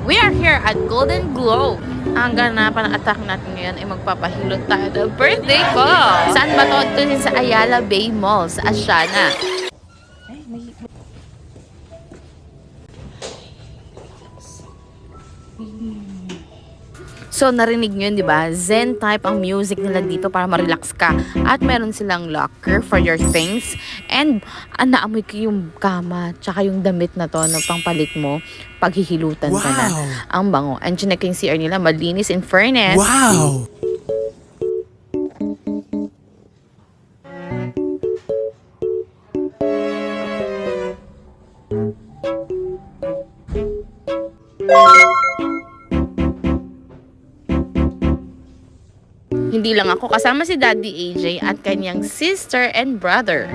We are here at Golden Globe. Ang ganapan ng attack natin ngayon ay magpapahilot tayo ng birthday ko. Saan ba to? Ito din sa Ayala Bay Mall, sa Asiana. So, narinig nyo yun, di ba? Zen type ang music nila dito para ma-relax ka. At meron silang locker for your things. And, naamoy ko yung kama, tsaka yung damit na to, no, pangpalit mo, paghihilutan ka na. Ang bango. And chinek yung CR nila, malinis in fairness. Wow! Hindi lang ako, kasama si Daddy AJ at kanyang sister and brother.